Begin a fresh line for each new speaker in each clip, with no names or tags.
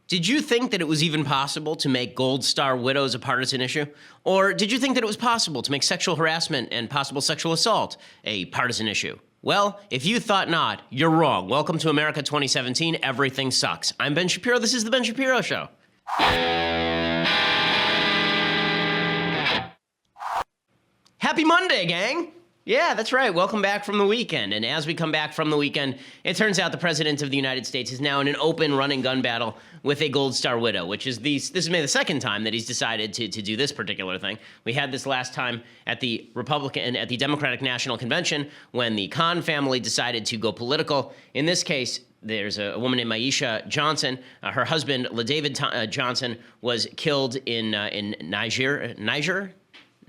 Did you think that it was even possible to make Gold Star widows a partisan issue? Or did you think that it was possible to make sexual harassment and possible sexual assault a partisan issue? Well, if you thought not, you're wrong. Welcome to America 2017. Everything sucks. I'm Ben Shapiro. This is The Ben Shapiro Show. Happy Monday, gang. Yeah, that's right. Welcome back from the weekend. And as we come back from the weekend, it turns out the President of the United States is now in an open running gun battle with a Gold Star widow, which is this is maybe the second time that he's decided to do this particular thing. We had this last time at the Democratic National Convention when the Khan family decided to go political. In this case, there's a woman named Aisha Johnson. Her husband, LaDavid Johnson, was killed in Niger.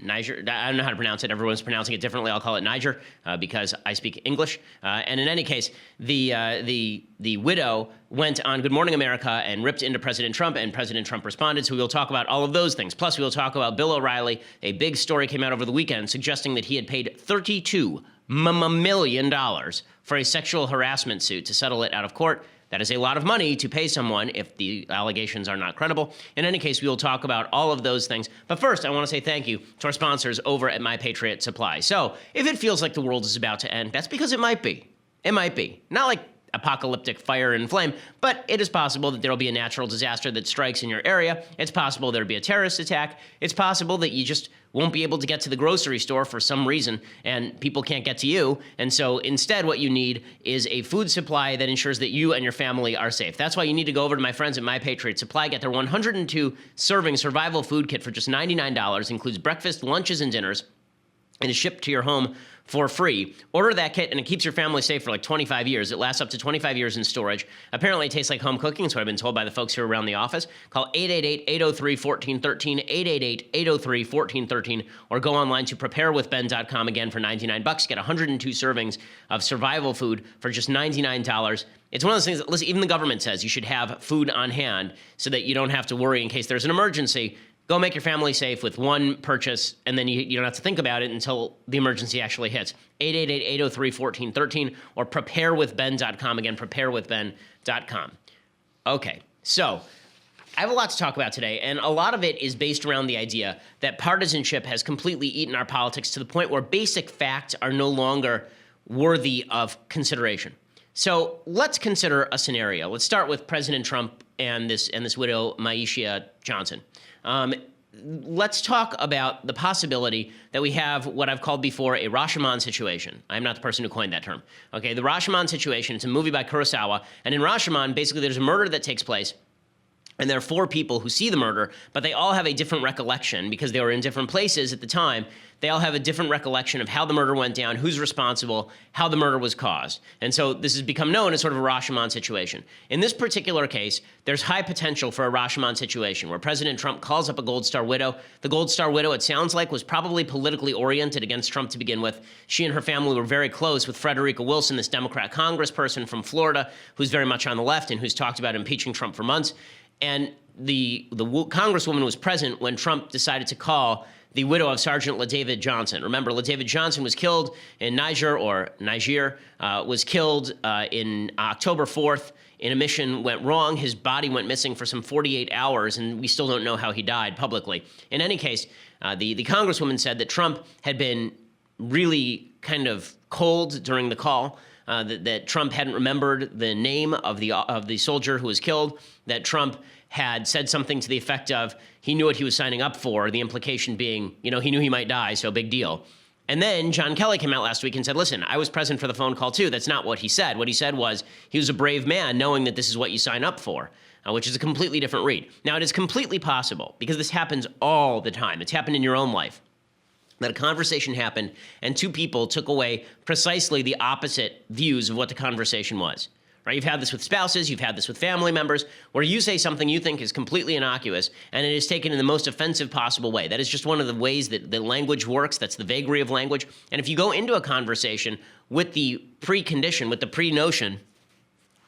I don't know how to pronounce it. Everyone's pronouncing it differently. I'll call it Niger because I speak English. And in any case, the widow went on Good Morning America and ripped into President Trump, and President Trump responded. So we will talk about all of those things. Plus, we will talk about Bill O'Reilly. A big story came out over the weekend suggesting that he had paid $32 million for a sexual harassment suit to settle it out of court. That is a lot of money to pay someone if the allegations are not credible. In any case, we will talk about all of those things. But first, I want to say thank you to our sponsors over at My Patriot Supply. So if it feels like the world is about to end, that's because it might be. It might be. Not like apocalyptic fire and flame, but it is possible that there will be a natural disaster that strikes in your area. It's possible there'll be a terrorist attack. It's possible that you just won't be able to get to the grocery store for some reason and people can't get to you. And so instead, what you need is a food supply that ensures that you and your family are safe. That's why you need to go over to my friends at My Patriot Supply, get their 102 serving survival food kit for just $99, includes breakfast, lunches, and dinners, and is shipped to your home for free. Order that kit, and it keeps your family safe for like 25 years. It lasts up to 25 years in storage. Apparently, it tastes like home cooking, so I've been told by the folks here around the office. Call 888-803-1413, 888-803-1413, or go online to preparewithben.com again for $99. Get 102 servings of survival food for just $99. It's one of those things that, listen, even the government says you should have food on hand so that you don't have to worry in case there's an emergency. Go make your family safe with one purchase, and then you don't have to think about it until the emergency actually hits. 888-803-1413 or preparewithben.com. Again, preparewithben.com. Okay, so I have a lot to talk about today, and a lot of it is based around the idea that partisanship has completely eaten our politics to the point where basic facts are no longer worthy of consideration. So let's consider a scenario. Let's start with President Trump and this widow, Aisha Johnson. Let's talk about the possibility that we have what I've called before a Rashomon situation. I'm not the person who coined that term. Okay, the Rashomon situation, it's a movie by Kurosawa, and in Rashomon, basically there's a murder that takes place, and there are four people who see the murder, but they all have a different recollection because they were in different places at the time. They all have a different recollection of how the murder went down, who's responsible, how the murder was caused. And so this has become known as sort of a Rashomon situation. In this particular case, there's high potential for a Rashomon situation where President Trump calls up a Gold Star widow. The Gold Star widow, it sounds like, was probably politically oriented against Trump to begin with. She and her family were very close with Frederica Wilson, this Democrat congressperson from Florida, who's very much on the left and who's talked about impeaching Trump for months. And the congresswoman was present when Trump decided to call the widow of Sergeant LaDavid Johnson. Remember, LaDavid Johnson was killed in Niger, was killed in October 4th in a mission went wrong. His body went missing for some 48 hours, and we still don't know how he died publicly. In any case, the congresswoman said that Trump had been really kind of cold during the call, that Trump hadn't remembered the name of the soldier who was killed, that Trump had said something to the effect of he knew what he was signing up for, the implication being, he knew he might die, so big deal. And then John Kelly came out last week and said, listen, I was present for the phone call too. That's not what he said. What he said was he was a brave man knowing that this is what you sign up for, which is a completely different read. Now, it is completely possible, because this happens all the time. It's happened in your own life, that a conversation happened and two people took away precisely the opposite views of what the conversation was. Right? You've had this with spouses, you've had this with family members, where you say something you think is completely innocuous, and it is taken in the most offensive possible way. That is just one of the ways that the language works. That's the vagary of language. And if you go into a conversation with the precondition, with the pre-notion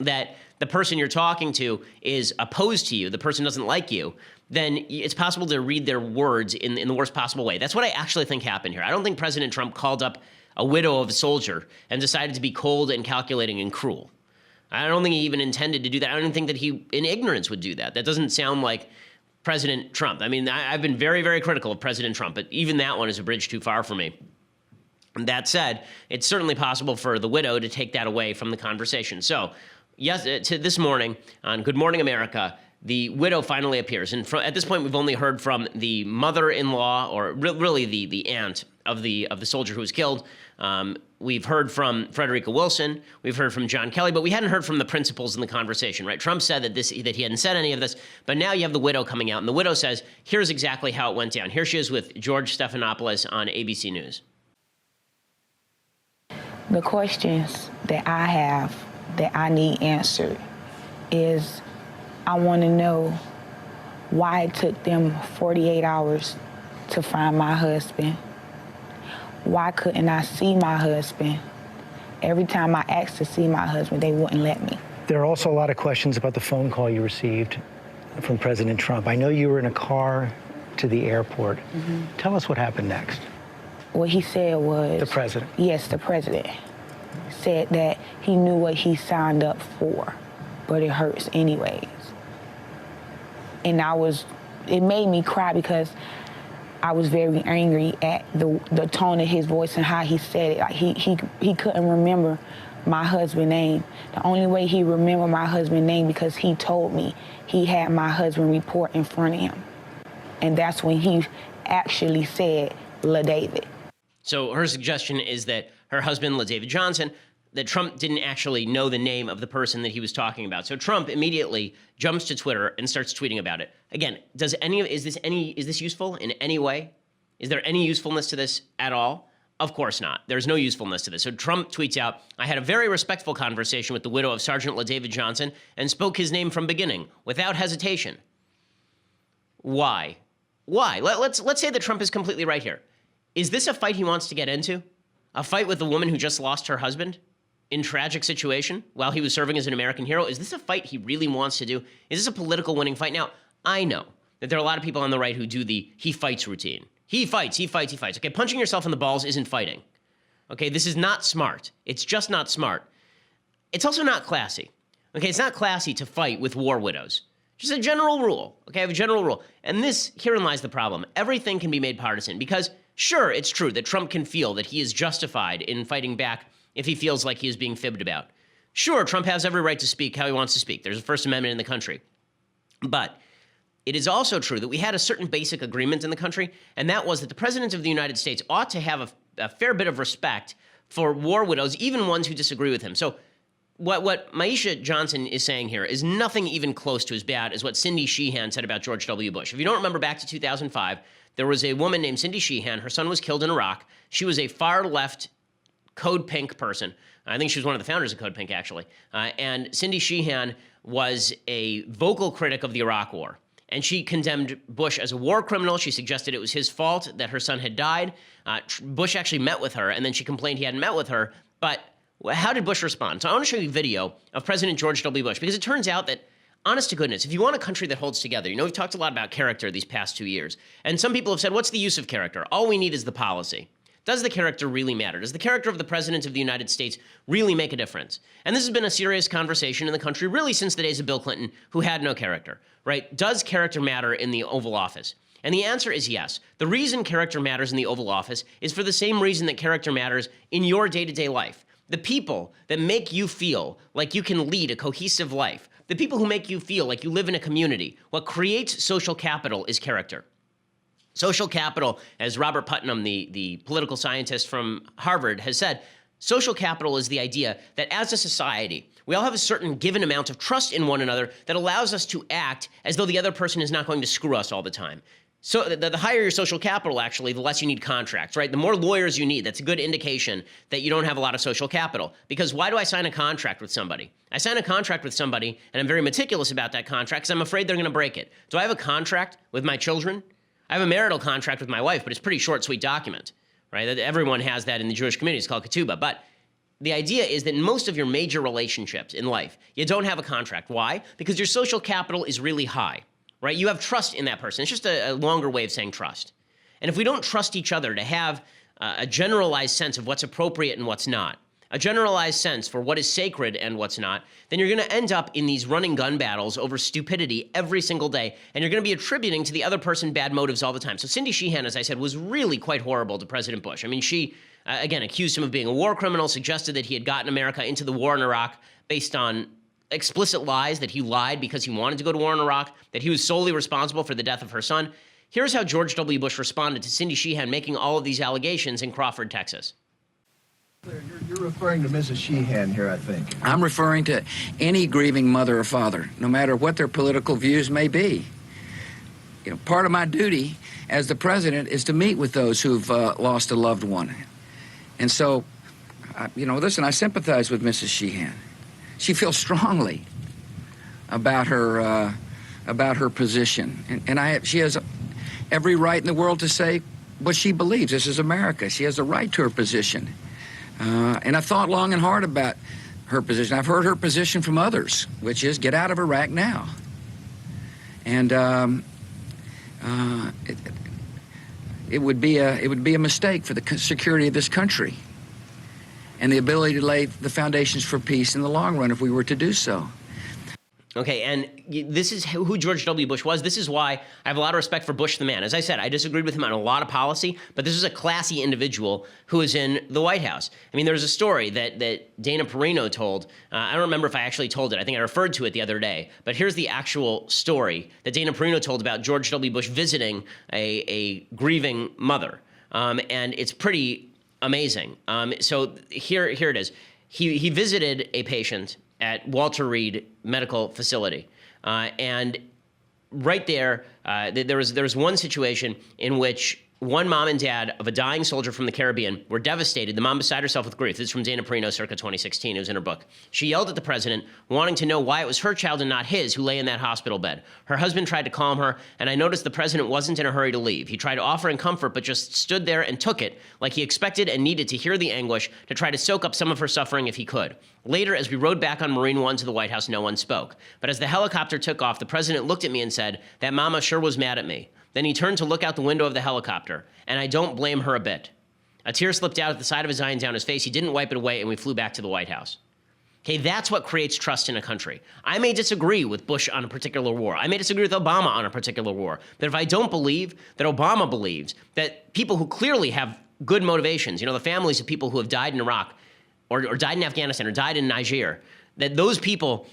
that the person you're talking to is opposed to you, the person doesn't like you, then it's possible to read their words in the worst possible way. That's what I actually think happened here. I don't think President Trump called up a widow of a soldier and decided to be cold and calculating and cruel. I don't think he even intended to do that. I don't think that he, in ignorance, would do that. That doesn't sound like President Trump. I mean, I've been very, very critical of President Trump, but even that one is a bridge too far for me. And that said, it's certainly possible for the widow to take that away from the conversation. So, yes, to this morning on Good Morning America, the widow finally appears. And at this point, we've only heard from the mother-in-law, or really the aunt of the soldier who was killed. We've heard from Frederica Wilson. We've heard from John Kelly, but we hadn't heard from the principals in the conversation, right? Trump said that he hadn't said any of this, but now you have the widow coming out, and the widow says, here's exactly how it went down. Here she is with George Stephanopoulos on ABC News.
The questions that I have that I need answered is, I want to know why it took them 48 hours to find my husband. Why couldn't I see my husband? Every time I asked to see my husband, they wouldn't let me.
There are also a lot of questions about the phone call you received from President Trump. I know you were in a car to the airport. Mm-hmm. Tell us what happened next.
What he said was...
The president?
Yes, the president said that he knew what he signed up for, but it hurts anyways. And it made me cry because I was very angry at the tone of his voice and how he said it. Like he couldn't remember my husband's name. The only way he remembered my husband's name because he told me he had my husband report in front of him. And that's when he actually said, LaDavid.
So her suggestion is that her husband, LaDavid Johnson, that Trump didn't actually know the name of the person that he was talking about. So Trump immediately jumps to Twitter and starts tweeting about it. Again, is this useful in any way? Is there any usefulness to this at all? Of course not. There's no usefulness to this. So Trump tweets out, I had a very respectful conversation with the widow of Sergeant LaDavid Johnson and spoke his name from beginning, without hesitation. Why? Why? Let's say that Trump is completely right here. Is this a fight he wants to get into? A fight with the woman who just lost her husband in tragic situation while he was serving as an American hero? Is this a fight he really wants to do? Is this a political winning fight? Now, I know that there are a lot of people on the right who do the he fights routine. He fights, he fights, he fights. Okay, punching yourself in the balls isn't fighting. Okay, this is not smart. It's just not smart. It's also not classy. Okay, it's not classy to fight with war widows. Just a general rule. Okay, I have a general rule. And herein lies the problem. Everything can be made partisan because, sure, it's true that Trump can feel that he is justified in fighting back if he feels like he is being fibbed about. Sure, Trump has every right to speak how he wants to speak. There's a First Amendment in the country. But it is also true that we had a certain basic agreement in the country, and that was that the President of the United States ought to have a fair bit of respect for war widows, even ones who disagree with him. So what Maisha Johnson is saying here is nothing even close to as bad as what Cindy Sheehan said about George W. Bush. If you don't remember back to 2005, there was a woman named Cindy Sheehan. Her son was killed in Iraq. She was a far-left Code Pink person. I think she was one of the founders of Code Pink, actually. And Cindy Sheehan was a vocal critic of the Iraq War. And she condemned Bush as a war criminal. She suggested it was his fault that her son had died. Bush actually met with her, and then she complained he hadn't met with her. But how did Bush respond? So I want to show you a video of President George W. Bush, because it turns out that, honest to goodness, if you want a country that holds together, we've talked a lot about character these past 2 years. And some people have said, what's the use of character? All we need is the policy. Does the character really matter? Does the character of the President of the United States really make a difference? And this has been a serious conversation in the country really since the days of Bill Clinton, who had no character, right? Does character matter in the Oval Office? And the answer is yes. The reason character matters in the Oval Office is for the same reason that character matters in your day-to-day life. The people that make you feel like you can lead a cohesive life, the people who make you feel like you live in a community, what creates social capital is character. Social capital, as Robert Putnam, the political scientist from Harvard, has said, social capital is the idea that as a society, we all have a certain given amount of trust in one another that allows us to act as though the other person is not going to screw us all the time. So the higher your social capital, actually, the less you need contracts, right? The more lawyers you need, that's a good indication that you don't have a lot of social capital. Because why do I sign a contract with somebody? I sign a contract with somebody, and I'm very meticulous about that contract because I'm afraid they're going to break it. Do I have a contract with my children? I have a marital contract with my wife, but it's a pretty short, sweet document, right? Everyone has that in the Jewish community. It's called ketubah. But the idea is that in most of your major relationships in life, you don't have a contract. Why? Because your social capital is really high, right? You have trust in that person. It's just a longer way of saying trust. And if we don't trust each other to have a generalized sense of what's appropriate and what's not, a generalized sense for what is sacred and what's not, then you're going to end up in these running gun battles over stupidity every single day, and you're going to be attributing to the other person bad motives all the time. So Cindy Sheehan, as I said, was really quite horrible to President Bush. I mean, she, again, accused him of being a war criminal, suggested that he had gotten America into the war in Iraq based on explicit lies, that he lied because he wanted to go to war in Iraq, that he was solely responsible for the death of her son. Here's how George W. Bush responded to Cindy Sheehan making all of these allegations in Crawford, Texas.
You're referring to Mrs. Sheehan here, I think.
I'm referring to any grieving mother or father, no matter what their political views may be. You know, part of my duty as the president is to meet with those who've lost a loved one. And so, listen, I sympathize with Mrs. Sheehan. She feels strongly about her position, and she has every right in the world to say what she believes. This is America. She has a right to her position. And I've thought long and hard about her position. I've heard her position from others, which is get out of Iraq now. And it would be a mistake for the security of this country and the ability to lay the foundations for peace in the long run if we were to do so.
Okay, and this is who George W. Bush was. This is why I have a lot of respect for Bush the man. As I said, I disagreed with him on a lot of policy, but this is a classy individual who is in the White House. I mean, there's a story that Dana Perino told. I don't remember if I actually told it. I think I referred to it the other day. But here's the actual story that Dana Perino told about George W. Bush visiting a grieving mother. And it's pretty amazing. So here it is. He visited a patient at Walter Reed Medical Facility. And right there, there was one situation in which one mom and dad of a dying soldier from the Caribbean were devastated. The mom beside herself with grief. This is from Dana Perino, circa 2016. It was in her book. She yelled at the president, wanting to know why it was her child and not his who lay in that hospital bed. Her husband tried to calm her, and I noticed the president wasn't in a hurry to leave. He tried to offer him comfort, but just stood there and took it, like he expected and needed to hear the anguish to try to soak up some of her suffering if he could. Later, as we rode back on Marine One to the White House, no one spoke. But as the helicopter took off, the president looked at me and said, "That mama sure was mad at me." Then he turned to look out the window of the helicopter, and I don't blame her a bit. A tear slipped out at the side of his eye and down his face. He didn't wipe it away, and we flew back to the White House. Okay, that's what creates trust in a country. I may disagree with Bush on a particular war. I may disagree with Obama on a particular war. But if I don't believe that Obama believes that people who clearly have good motivations, the families of people who have died in Iraq or died in Afghanistan or died in Niger, that those people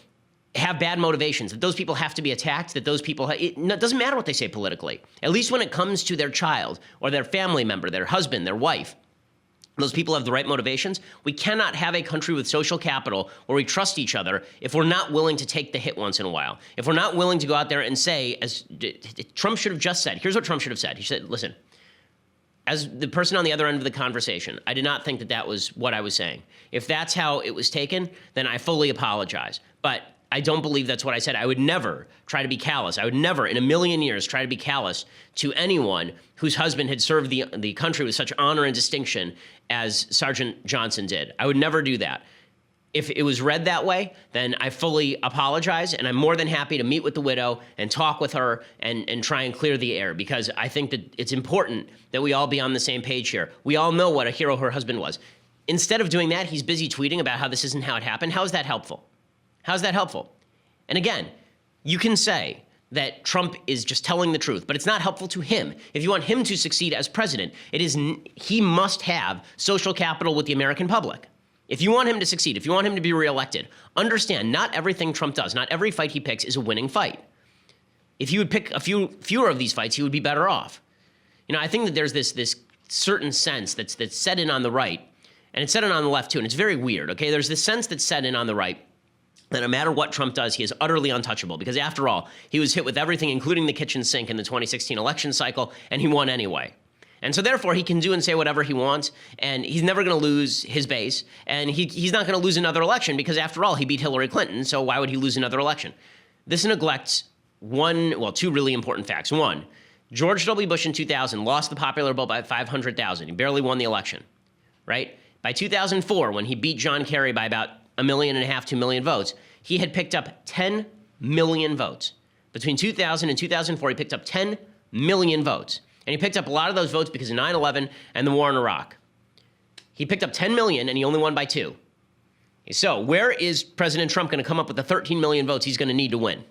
have bad motivations, that those people have to be attacked, that those people, it doesn't matter what they say politically. At least when it comes to their child or their family member, their husband, their wife, those people have the right motivations. We cannot have a country with social capital where we trust each other if we're not willing to take the hit once in a while. If we're not willing to go out there and say, as Trump should have just said, here's what Trump should have said. He said, listen, as the person on the other end of the conversation, I did not think that was what I was saying. If that's how it was taken, then I fully apologize. But I don't believe that's what I said. I would never try to be callous. I would never in a million years try to be callous to anyone whose husband had served the country with such honor and distinction as Sergeant Johnson did. I would never do that. If it was read that way, then I fully apologize, and I'm more than happy to meet with the widow and talk with her and try and clear the air, because I think that it's important that we all be on the same page here. We all know what a hero her husband was. Instead of doing that, he's busy tweeting about how this isn't how it happened. How is that helpful? How's that helpful? And again, you can say that Trump is just telling the truth, but it's not helpful to him. If you want him to succeed as president, he must have social capital with the American public. If you want him to succeed, if you want him to be reelected, understand not everything Trump does, not every fight he picks is a winning fight. If he would pick a fewer of these fights, he would be better off. I think that there's this certain sense that's set in on the right, and it's set in on the left too, and it's very weird, okay? There's this sense that's set in on the right that no matter what Trump does, he is utterly untouchable, because after all, he was hit with everything, including the kitchen sink in the 2016 election cycle, and he won anyway. And so therefore, he can do and say whatever he wants, and he's never going to lose his base, and he's not going to lose another election, because after all, he beat Hillary Clinton, so why would he lose another election? This neglects two really important facts. One, George W. Bush in 2000 lost the popular vote by 500,000. He barely won the election, right? By 2004, when he beat John Kerry by about 1.5 million, 2 million votes, he had picked up 10 million votes. Between 2000 and 2004, he picked up 10 million votes. And he picked up a lot of those votes because of 9/11 and the war in Iraq. He picked up 10 million, and he only won by 2. So where is President Trump going to come up with the 13 million votes he's going to need to win?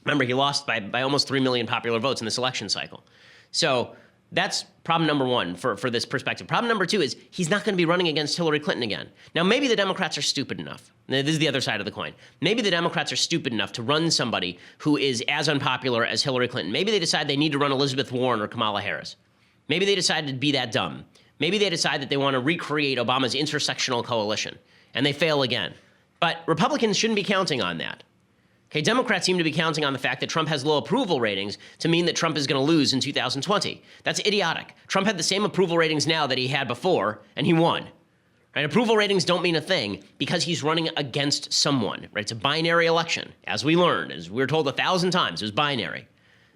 Remember, he lost by almost 3 million popular votes in this election cycle. So that's problem number one for this perspective. Problem number two is he's not going to be running against Hillary Clinton again. Now, maybe the Democrats are stupid enough. This is the other side of the coin. Maybe the Democrats are stupid enough to run somebody who is as unpopular as Hillary Clinton. Maybe they decide they need to run Elizabeth Warren or Kamala Harris. Maybe they decided to be that dumb. Maybe they decide that they want to recreate Obama's intersectional coalition, and they fail again. But Republicans shouldn't be counting on that. Okay, Democrats seem to be counting on the fact that Trump has low approval ratings to mean that Trump is going to lose in 2020. That's idiotic. Trump had the same approval ratings now that he had before, and he won. Right? Approval ratings don't mean a thing because he's running against someone. Right? It's a binary election, as we learned, as we were told 1,000 times, it was binary.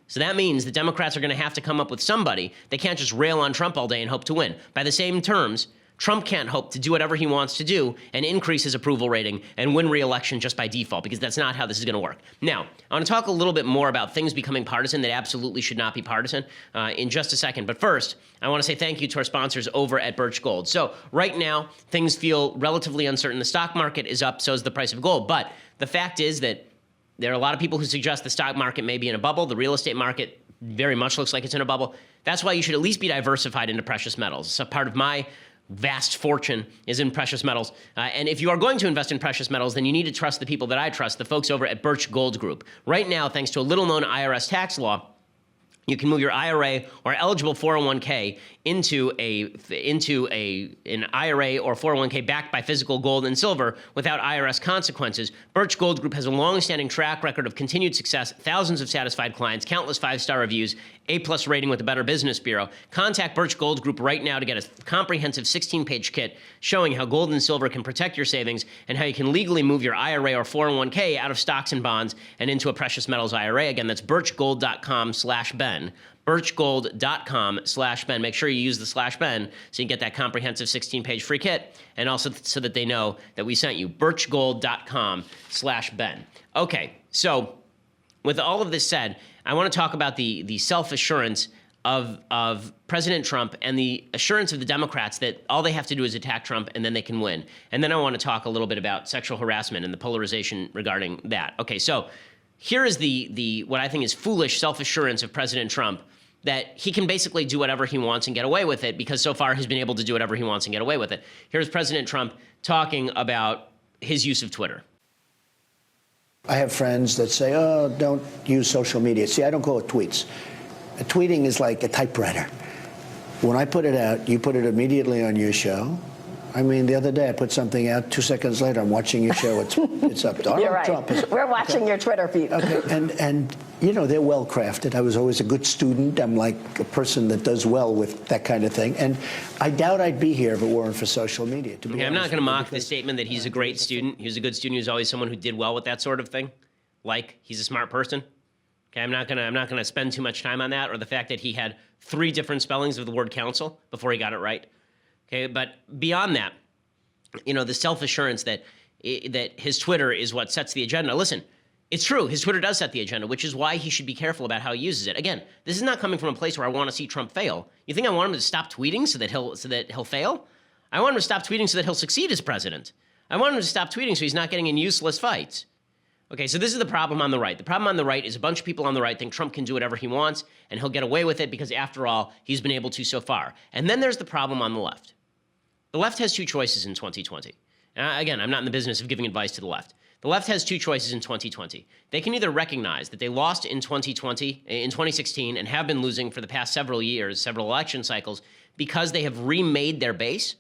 So that means the Democrats are going to have to come up with somebody. They can't just rail on Trump all day and hope to win. By the same terms, Trump can't hope to do whatever he wants to do and increase his approval rating and win re-election just by default, because that's not how this is going to work. Now, I want to talk a little bit more about things becoming partisan that absolutely should not be partisan in just a second. But first, I want to say thank you to our sponsors over at Birch Gold. So right now, things feel relatively uncertain. The stock market is up, so is the price of gold. But the fact is that there are a lot of people who suggest the stock market may be in a bubble. The real estate market very much looks like it's in a bubble. That's why you should at least be diversified into precious metals. So part of my vast fortune is in precious metals. And if you are going to invest in precious metals, then you need to trust the people that I trust, the folks over at Birch Gold Group. Right now, thanks to a little-known IRS tax law, you can move your IRA or eligible 401k into an IRA or 401k backed by physical gold and silver without IRS consequences. Birch Gold Group has a long-standing track record of continued success, thousands of satisfied clients, countless 5-star reviews, A+ rating with the Better Business Bureau. Contact Birch Gold Group right now to get a comprehensive 16-page kit showing how gold and silver can protect your savings and how you can legally move your IRA or 401k out of stocks and bonds and into a precious metals IRA. Again, that's birchgold.com/Ben. birchgold.com/Ben. Make sure you use the /Ben so you can get that comprehensive 16-page free kit, and also so that they know that we sent you. birchgold.com/Ben. Okay, so with all of this said, I want to talk about the self-assurance of President Trump and the assurance of the Democrats that all they have to do is attack Trump and then they can win. And then I want to talk a little bit about sexual harassment and the polarization regarding that. Okay, so here is the what I think is foolish self-assurance of President Trump, that he can basically do whatever he wants and get away with it because so far he's been able to do whatever he wants and get away with it. Here's President Trump talking about his use of Twitter.
I have friends that say, oh, don't use social media. See, I don't call it tweets. Tweeting is like a typewriter. When I put it out, you put it immediately on your show. I mean, the other day I put something out. 2 seconds later, I'm watching your show. It's up.
You're right. We're watching your Twitter feed.
Okay, and you know, they're well crafted. I was always a good student. I'm like a person that does well with that kind of thing. And I doubt I'd be here if it weren't for social media.
Okay, I'm not going to mock the statement that he's a great student. He was a good student. He was always someone who did well with that sort of thing. Like, he's a smart person. Okay, I'm not gonna spend too much time on that, or the fact that he had 3 different spellings of the word council before he got it right. Okay, but beyond that, you know, the self-assurance that his Twitter is what sets the agenda. Listen, it's true. His Twitter does set the agenda, which is why he should be careful about how he uses it. Again, this is not coming from a place where I want to see Trump fail. You think I want him to stop tweeting so that he'll fail? I want him to stop tweeting so that he'll succeed as president. I want him to stop tweeting so he's not getting in useless fights. Okay, so this is the problem on the right. The problem on the right is a bunch of people on the right think Trump can do whatever he wants and he'll get away with it because, after all, he's been able to so far. And then there's the problem on the left. The left has 2 choices in 2020. Again, I'm not in the business of giving advice to the left. The left has 2 choices in 2020. They can either recognize that they lost in 2016, and have been losing for the past several years, several election cycles, because they have remade their base,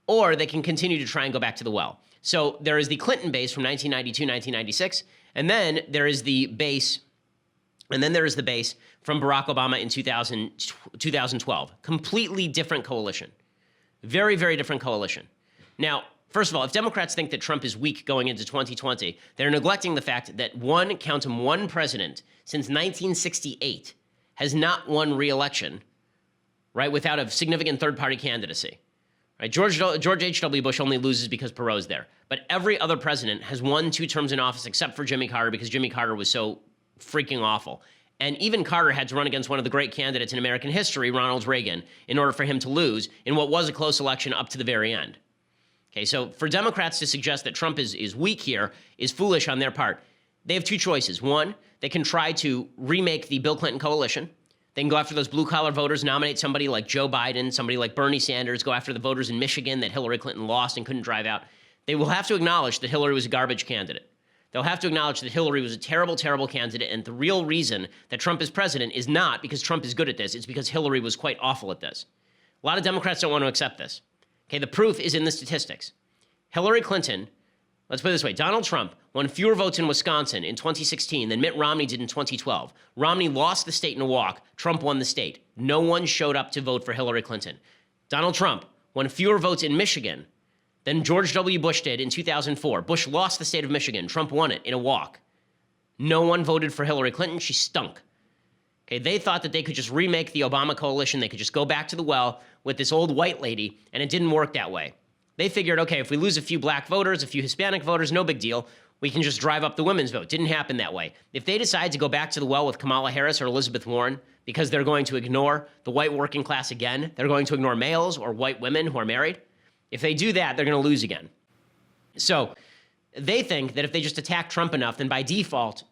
or they can continue to try and go back to the well. So there is the Clinton base from 1992, 1996, and then there is the base, from Barack Obama in 2012. Completely different coalition. Very, very different coalition. Now, first of all, if Democrats think that Trump is weak going into 2020, they're neglecting the fact that one president since 1968 has not won re-election, right, without a significant third-party candidacy. Right? George H.W. Bush only loses because Perot's there. But every other president has won 2 terms in office except for Jimmy Carter, because Jimmy Carter was so freaking awful. And even Carter had to run against one of the great candidates in American history, Ronald Reagan, in order for him to lose in what was a close election up to the very end. Okay, so for Democrats to suggest that Trump is weak here is foolish on their part. They have two choices. One, they can try to remake the Bill Clinton coalition. They can go after those blue-collar voters, nominate somebody like Joe Biden, somebody like Bernie Sanders, go after the voters in Michigan that Hillary Clinton lost and couldn't drive out. They will have to acknowledge that Hillary was a garbage candidate. They'll have to acknowledge that Hillary was a terrible, terrible candidate, and the real reason that Trump is president is not because Trump is good at this. It's because Hillary was quite awful at this. A lot of Democrats don't want to accept this. Okay, the proof is in the statistics. Hillary Clinton, let's put it this way, Donald Trump won fewer votes in Wisconsin in 2016 than Mitt Romney did in 2012. Romney lost the state in a walk. Trump won the state. No one showed up to vote for Hillary Clinton. Donald Trump won fewer votes in Michigan than George W. Bush did in 2004. Bush lost the state of Michigan. Trump won it in a walk. No one voted for Hillary Clinton. She stunk. Okay, they thought that they could just remake the Obama coalition. They could just go back to the well with this old white lady, and it didn't work that way. They figured, okay, if we lose a few black voters, a few Hispanic voters, no big deal. We can just drive up the women's vote. Didn't happen that way. If they decide to go back to the well with Kamala Harris or Elizabeth Warren because they're going to ignore the white working class again, they're going to ignore males or white women who are married, if they do that, they're going to lose again. So they think that if they just attack Trump enough, then by default,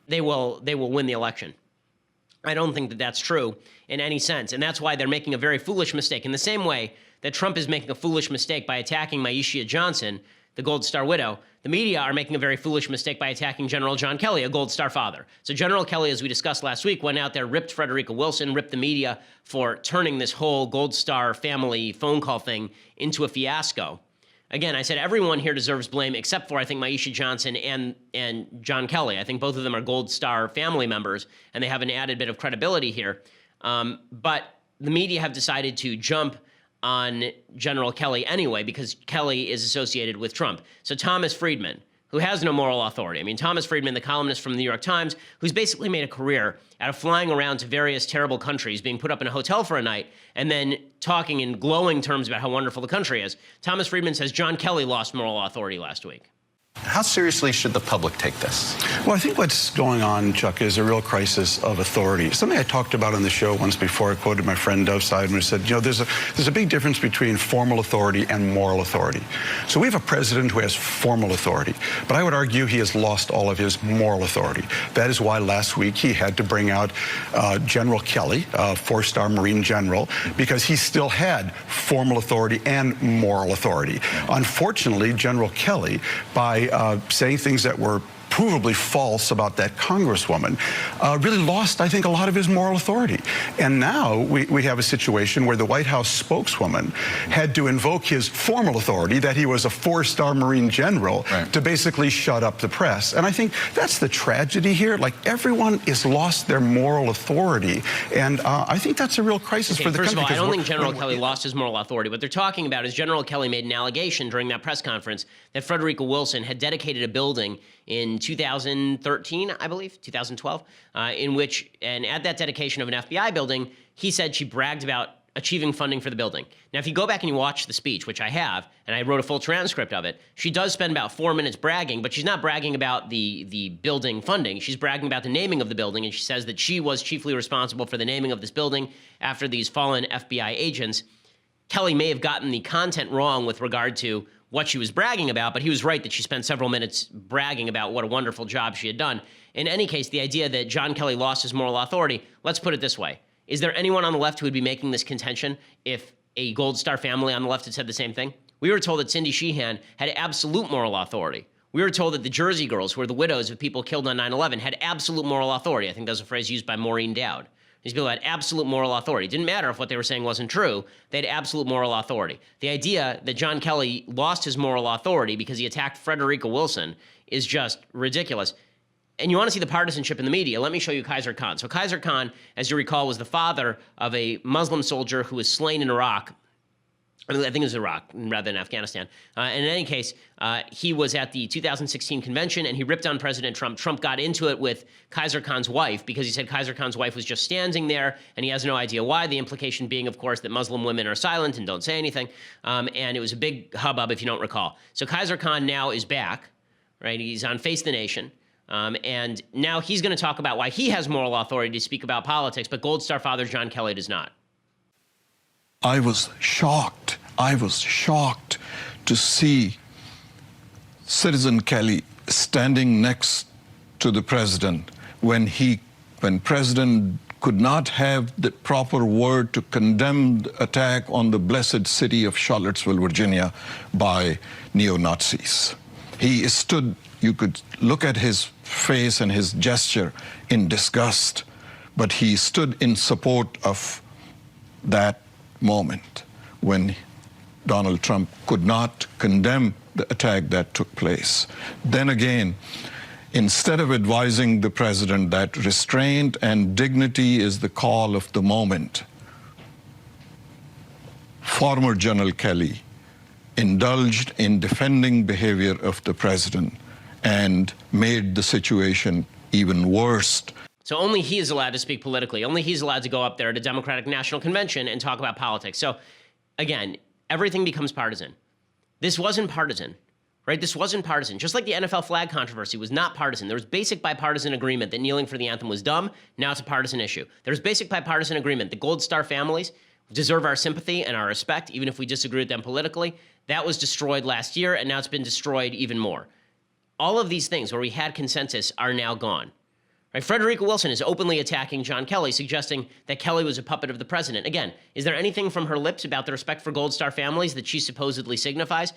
they will win the election. I don't think that that's true in any sense, and that's why they're making a very foolish mistake. In the same way that Trump is making a foolish mistake by attacking Maisha Johnson, the Gold Star widow, the media are making a very foolish mistake by attacking General John Kelly, a Gold Star father. So General Kelly, as we discussed last week, went out there, ripped Frederica Wilson, ripped the media for turning this whole Gold Star family phone call thing into a fiasco. Again, I said everyone here deserves blame except for, I think, Maisha Johnson and John Kelly. I think both of them are Gold Star family members, and they have an added bit of credibility here. But the media have decided to jump on General Kelly anyway because Kelly is associated with Trump. So Thomas Friedman, who has no moral authority. I mean, Thomas Friedman, the columnist from the New York Times, who's basically made a career out of flying around to various terrible countries, being put up in a hotel for a night, and then talking in glowing terms about how wonderful the country is. Thomas Friedman says John Kelly lost moral authority last week.
How seriously should the public take this?
Well, I think what's going on, Chuck, is a real crisis of authority. Something I talked about on the show once before. I quoted my friend Dov Seidman, who said, you know, there's a big difference between formal authority and moral authority. So we have a president who has formal authority, but I would argue he has lost all of his moral authority. That is why last week he had to bring out General Kelly, a four-star Marine general, because he still had formal authority and moral authority. Unfortunately, General Kelly, by saying things that were provably false about that congresswoman, really lost, I think, a lot of his moral authority. And now we have a situation where the White House spokeswoman had to invoke his formal authority, that he was a four-star Marine general, to basically shut up the press. And I think that's the tragedy here. Like, everyone has lost their moral authority. And I think that's a real crisis for the country.
First of all, I don't think General Kelly lost his moral authority. What they're talking about is General Kelly made an allegation during that press conference that Frederica Wilson had dedicated a building in 2013, I believe, 2012, in which, and at that dedication of an FBI building, he said she bragged about achieving funding for the building. Now, if you go back and you watch the speech, which I have, and I wrote a full transcript of it, she does spend about 4 minutes bragging, but she's not bragging about the building funding. She's bragging about the naming of the building, and she says that she was chiefly responsible for the naming of this building after these fallen FBI agents. Kelly may have gotten the content wrong with regard to what she was bragging about, but he was right that she spent several minutes bragging about what a wonderful job she had done. In any case, the idea that John Kelly lost his moral authority, let's put it this way. Is there anyone on the left who would be making this contention if a Gold Star family on the left had said the same thing? We were told that Cindy Sheehan had absolute moral authority. We were told that the Jersey girls, who were the widows of people killed on 9/11, had absolute moral authority. I think that was a phrase used by Maureen Dowd. These people had absolute moral authority. It didn't matter if what they were saying wasn't true. They had absolute moral authority. The idea that John Kelly lost his moral authority because he attacked Frederica Wilson is just ridiculous. And you want to see the partisanship in the media, let me show you Kaiser Khan. So Kaiser Khan, as you recall, was the father of a Muslim soldier who was slain in Iraq. I think it was Iraq rather than Afghanistan. And in any case, he was at the 2016 convention, and he ripped on President Trump. Trump got into it with Kaiser Khan's wife because he said Kaiser Khan's wife was just standing there, and he has no idea why. The implication being, of course, that Muslim women are silent and don't say anything. And it was a big hubbub, if you don't recall. So Kaiser Khan now is back, right? He's on Face the Nation. And now he's going to talk about why he has moral authority to speak about politics, but Gold Star father John Kelly does not.
I was shocked
to see Citizen Kelly standing next to the president when president could not have the proper word to condemn the attack on the blessed city of Charlottesville, Virginia by neo-Nazis. He stood, you could look at his face and his gesture in disgust, but he stood in support of that moment when Donald Trump could not condemn the attack that took place. Then again, instead of advising the president that restraint and dignity is the call of the moment, former General Kelly indulged in defending behavior of the president and made the situation even worse.
So only he is allowed to speak politically. Only he's allowed to go up there at a Democratic National Convention and talk about politics. So again, everything becomes partisan. This wasn't partisan, right? This wasn't partisan. Just like the NFL flag controversy was not partisan. There was basic bipartisan agreement that kneeling for the anthem was dumb. Now it's a partisan issue. There's basic bipartisan agreement. The Gold Star families deserve our sympathy and our respect, even if we disagree with them politically. That was destroyed last year, and now it's been destroyed even more. All of these things where we had consensus are now gone. Right? Frederica Wilson is openly attacking John Kelly, suggesting that Kelly was a puppet of the president. Again, is there anything from her lips about the respect for Gold Star families that she supposedly signifies?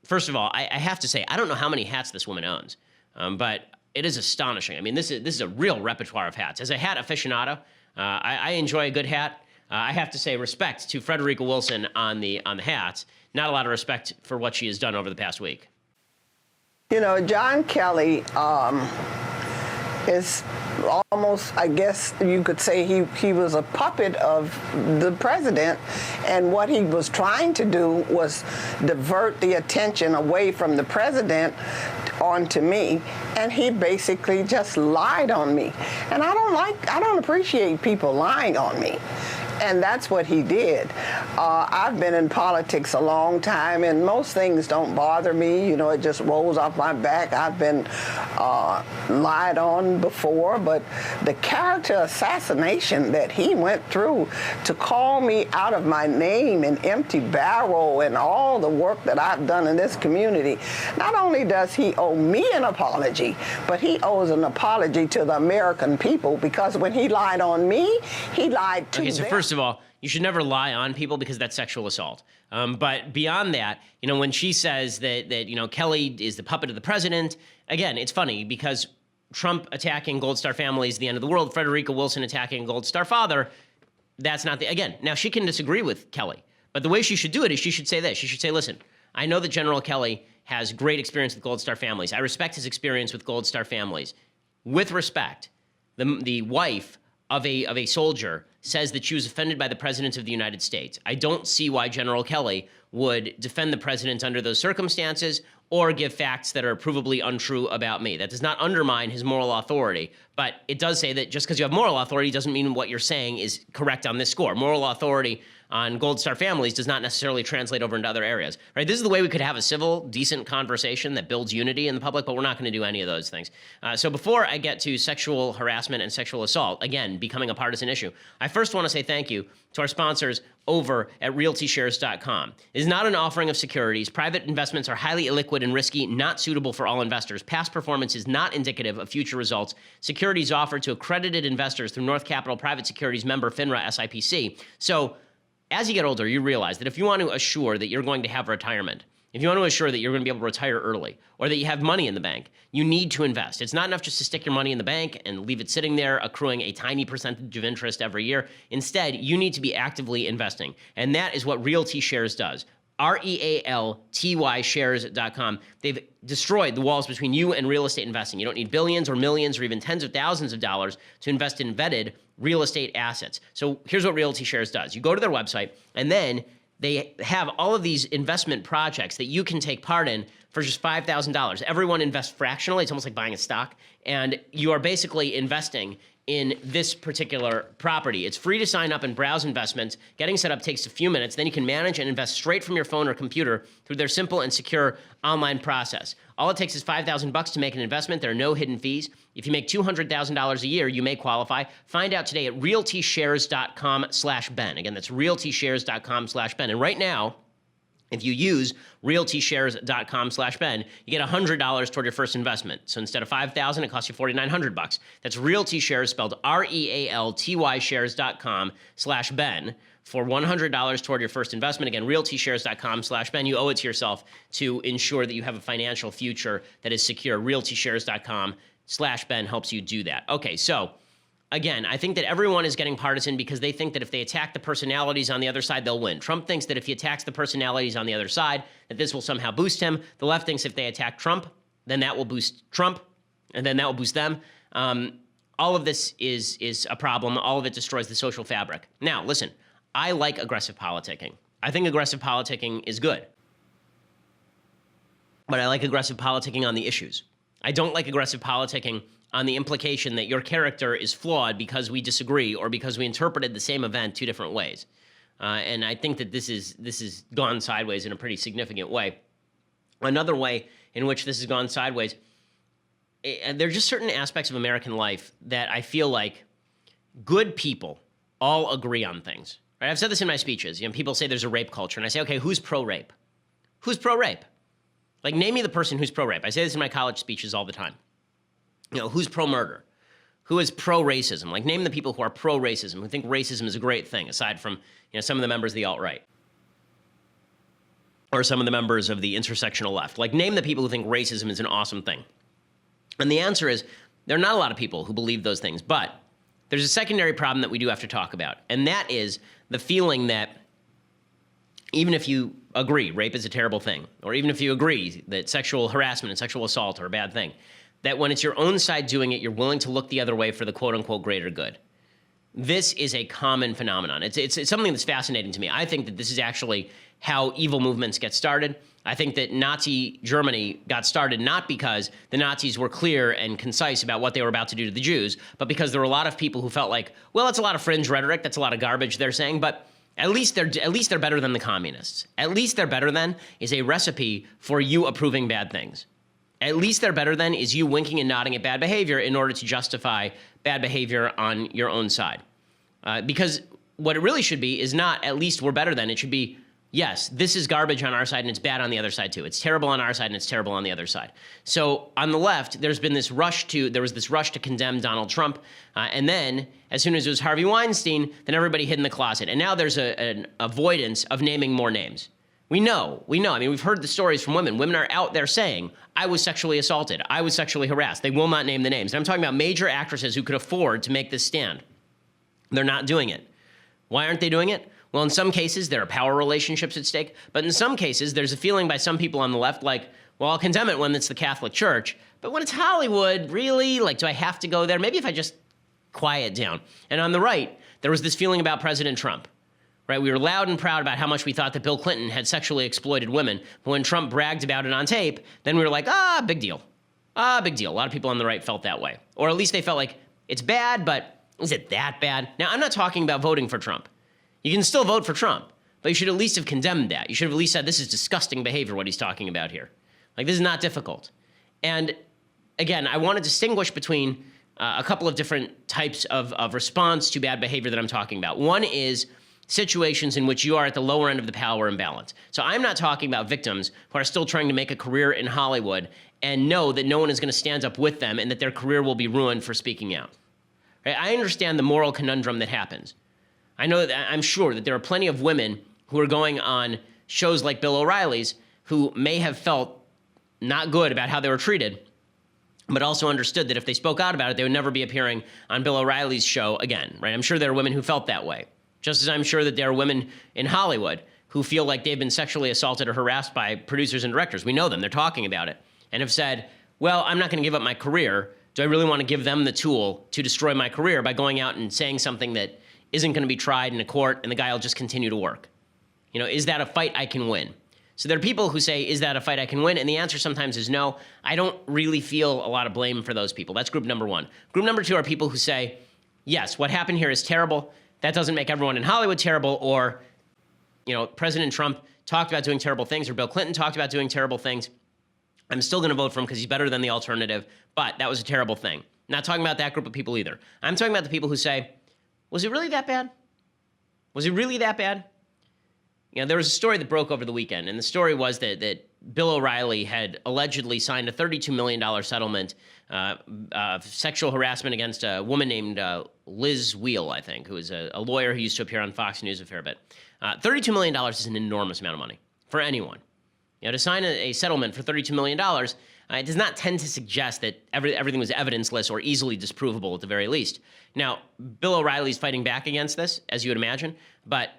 First of all, I have to say, I don't know how many hats this woman owns, but it is astonishing. I mean, this is a real repertoire of hats. As a hat aficionado, I enjoy a good hat. I have to say respect to Frederica Wilson on the hats. Not a lot of respect for what she has done over the past week.
You know, John Kelly is almost, I guess you could say he was a puppet of the president, and what he was trying to do was divert the attention away from the president onto me, and he basically just lied on me. And I don't appreciate people lying on me. And that's what he did. I've been in politics a long time, and most things don't bother me. You know, it just rolls off my back. I've been lied on before, but the character assassination that he went through to call me out of my name and empty barrel and all the work that I've done in this community, not only does he owe me an apology, but he owes an apology to the American people, because when he lied on me, he lied to them.
First of all, you should never lie on people because that's sexual assault. But beyond that, you know, when she says that you know, Kelly is the puppet of the president, again, it's funny because Trump attacking Gold Star family is the end of the world. Frederica Wilson attacking Gold Star father, that's not the, again, now she can disagree with Kelly, but the way she should do it is she should say this. She should say, listen, I know that General Kelly has great experience with Gold Star families. I respect his experience with Gold Star families. With respect, the wife of a soldier says that she was offended by the president of the United States. I don't see why General Kelly would defend the president under those circumstances or give facts that are provably untrue about me. That does not undermine his moral authority, but it does say that just because you have moral authority doesn't mean what you're saying is correct on this score. Moral authority on Gold Star families does not necessarily translate over into other areas, right? This is the way we could have a civil, decent conversation that builds unity in the public, but we're not going to do any of those things. So before I get to sexual harassment and sexual assault, again, becoming a partisan issue, I first want to say thank you to our sponsors over at RealtyShares.com. It is not an offering of securities. Private investments are highly illiquid and risky, not suitable for all investors. Past performance is not indicative of future results. Securities offered to accredited investors through North Capital Private Securities member FINRA SIPC. So as you get older, you realize that if you want to assure that you're going to have retirement, if you want to assure that you're going to be able to retire early, or that you have money in the bank, you need to invest. It's not enough just to stick your money in the bank and leave it sitting there accruing a tiny percentage of interest every year. Instead, you need to be actively investing. And that is what Realty Shares does. REALTY shares.com. They've destroyed the walls between you and real estate investing. You don't need billions or millions or even tens of thousands of dollars to invest in vetted real estate assets. So here's what Realty Shares does. You go to their website, and then they have all of these investment projects that you can take part in for just $5,000. Everyone invests fractionally. It's almost like buying a stock. And you are basically investing in this particular property. It's free to sign up and browse investments. Getting set up takes a few minutes. Then you can manage and invest straight from your phone or computer through their simple and secure online process. All it takes is $5,000 to make an investment. There are no hidden fees. If you make $200,000 a year, you may qualify. Find out today at realtyshares.com/Ben. Again, that's realtyshares.com/Ben. And right now, If you use realtyshares.com/Ben, you get $100 toward your first investment. So instead of $5,000, it costs you $4,900. That's RealtyShares, spelled RealTY shares.com/Ben for $100 toward your first investment. Again, realtyshares.com/Ben. You owe it to yourself to ensure that you have a financial future that is secure. Realtyshares.com/Ben helps you do that. Okay, so again, I think that everyone is getting partisan because they think that if they attack the personalities on the other side, they'll win. Trump thinks that if he attacks the personalities on the other side, that this will somehow boost him. The left thinks if they attack Trump, then that will boost Trump, and then that will boost them. All of this is a problem. All of it destroys the social fabric. Now, listen, I like aggressive politicking. I think aggressive politicking is good. But I like aggressive politicking on the issues. I don't like aggressive politicking on the implication that your character is flawed because we disagree or because we interpreted the same event two different ways. And I think that this is gone sideways in a pretty significant way. Another way in which this has gone sideways, there are just certain aspects of American life that I feel like good people all agree on things. Right? I've said this in my speeches. People say there's a rape culture, and I say, okay, who's pro-rape? Who's pro-rape? Like, name me the person who's pro-rape. I say this in my college speeches all the time. Who's pro-murder? Who is pro-racism? Like, name the people who are pro-racism, who think racism is a great thing, aside from, some of the members of the alt-right. Or some of the members of the intersectional left. Like, name the people who think racism is an awesome thing. And the answer is, there are not a lot of people who believe those things. But there's a secondary problem that we do have to talk about. And that is the feeling that even if you agree rape is a terrible thing, or even if you agree that sexual harassment and sexual assault are a bad thing, that when it's your own side doing it, you're willing to look the other way for the quote-unquote greater good. This is a common phenomenon. It's something that's fascinating to me. I think that this is actually how evil movements get started. I think that Nazi Germany got started not because the Nazis were clear and concise about what they were about to do to the Jews, but because there were a lot of people who felt like, well, it's a lot of fringe rhetoric, that's a lot of garbage they're saying, but at least they're better than the communists. At least they're better than is a recipe for you approving bad things. At least they're better than is you winking and nodding at bad behavior in order to justify bad behavior on your own side. Because what it really should be is not at least we're better than. It should be, yes, this is garbage on our side and it's bad on the other side too. It's terrible on our side and it's terrible on the other side. So on the left, there was this rush to condemn Donald Trump. And then as soon as it was Harvey Weinstein, then everybody hid in the closet. And now there's an avoidance of naming more names. We know. I mean, we've heard the stories from women. Women are out there saying, I was sexually assaulted. I was sexually harassed. They will not name the names. And I'm talking about major actresses who could afford to make this stand. They're not doing it. Why aren't they doing it? Well, in some cases, there are power relationships at stake. But in some cases, there's a feeling by some people on the left like, well, I'll condemn it when it's the Catholic Church. But when it's Hollywood, really? Like, do I have to go there? Maybe if I just quiet down. And on the right, there was this feeling about President Trump. Right, we were loud and proud about how much we thought that Bill Clinton had sexually exploited women. But when Trump bragged about it on tape, then we were like, big deal. Big deal. A lot of people on the right felt that way. Or at least they felt like, it's bad, but is it that bad? Now, I'm not talking about voting for Trump. You can still vote for Trump, but you should at least have condemned that. You should have at least said, this is disgusting behavior, what he's talking about here. Like, this is not difficult. And again, I want to distinguish between a couple of different types of response to bad behavior that I'm talking about. One is situations in which you are at the lower end of the power imbalance. So I'm not talking about victims who are still trying to make a career in Hollywood and know that no one is going to stand up with them and that their career will be ruined for speaking out. Right? I understand the moral conundrum that happens. I'm sure that there are plenty of women who are going on shows like Bill O'Reilly's who may have felt not good about how they were treated, but also understood that if they spoke out about it, they would never be appearing on Bill O'Reilly's show again. Right? I'm sure there are women who felt that way. Just as I'm sure that there are women in Hollywood who feel like they've been sexually assaulted or harassed by producers and directors. We know them. They're talking about it. And have said, well, I'm not going to give up my career. Do I really want to give them the tool to destroy my career by going out and saying something that isn't going to be tried in a court and the guy will just continue to work? Is that a fight I can win? So there are people who say, is that a fight I can win? And the answer sometimes is no. I don't really feel a lot of blame for those people. That's group number one. Group number two are people who say, yes, what happened here is terrible. That doesn't make everyone in Hollywood terrible, or, President Trump talked about doing terrible things, or Bill Clinton talked about doing terrible things. I'm still going to vote for him because he's better than the alternative, but that was a terrible thing. Not talking about that group of people either. I'm talking about the people who say, was it really that bad? Was it really that bad? there was a story that broke over the weekend, and the story was that Bill O'Reilly had allegedly signed a $32 million settlement of sexual harassment against a woman named Liz Wheel, I think, who is a lawyer who used to appear on Fox News a fair bit. $32 million is an enormous amount of money for anyone. To sign a settlement for $32 million, it does not tend to suggest that everything was evidenceless or easily disprovable at the very least. Now, Bill O'Reilly's fighting back against this, as you would imagine, but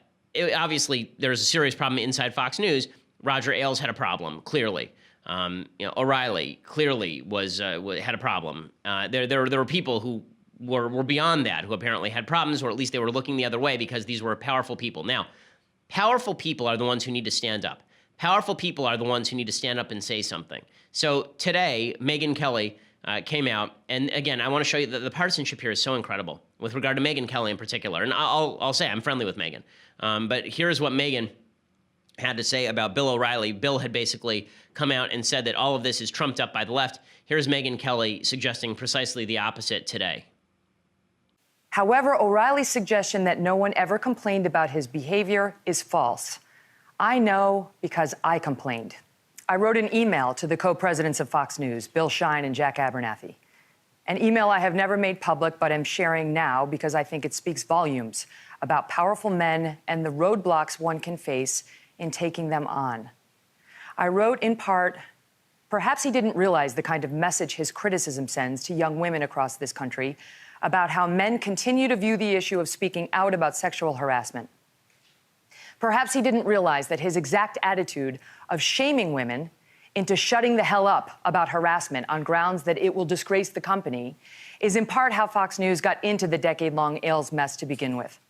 obviously there's a serious problem inside Fox News. Roger Ailes had a problem, clearly. O'Reilly clearly had a problem. There were people who were beyond that, who apparently had problems, or at least they were looking the other way because these were powerful people. Now, powerful people are the ones who need to stand up. Powerful people are the ones who need to stand up and say something. So today, Megyn Kelly came out, and again, I want to show you that the partisanship here is so incredible with regard to Megyn Kelly in particular. And I'll say I'm friendly with Megyn, but here's what Megyn had to say about Bill O'Reilly. Bill had basically come out and said that all of this is trumped up by the left. Here's Megyn Kelly suggesting precisely the opposite today.
However, O'Reilly's suggestion that no one ever complained about his behavior is false. I know because I complained. I wrote an email to the co-presidents of Fox News, Bill Sheehan and Jack Abernathy. An email I have never made public, but am sharing now because I think it speaks volumes about powerful men and the roadblocks one can face in taking them on. I wrote in part, perhaps he didn't realize the kind of message his criticism sends to young women across this country about how men continue to view the issue of speaking out about sexual harassment. Perhaps he didn't realize that his exact attitude of shaming women into shutting the hell up about harassment on grounds that it will disgrace the company is in part how Fox News got into the decade-long Ailes mess to begin with.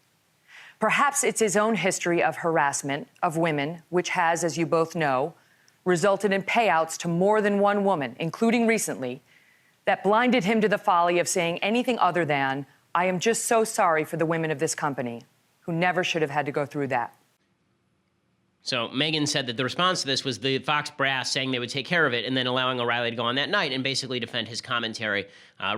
Perhaps it's his own history of harassment of women, which has, as you both know, resulted in payouts to more than one woman, including recently, that blinded him to the folly of saying anything other than, I am just so sorry for the women of this company, who never should have had to go through that.
So Megyn said that the response to this was the Fox brass saying they would take care of it and then allowing O'Reilly to go on that night and basically defend his commentary.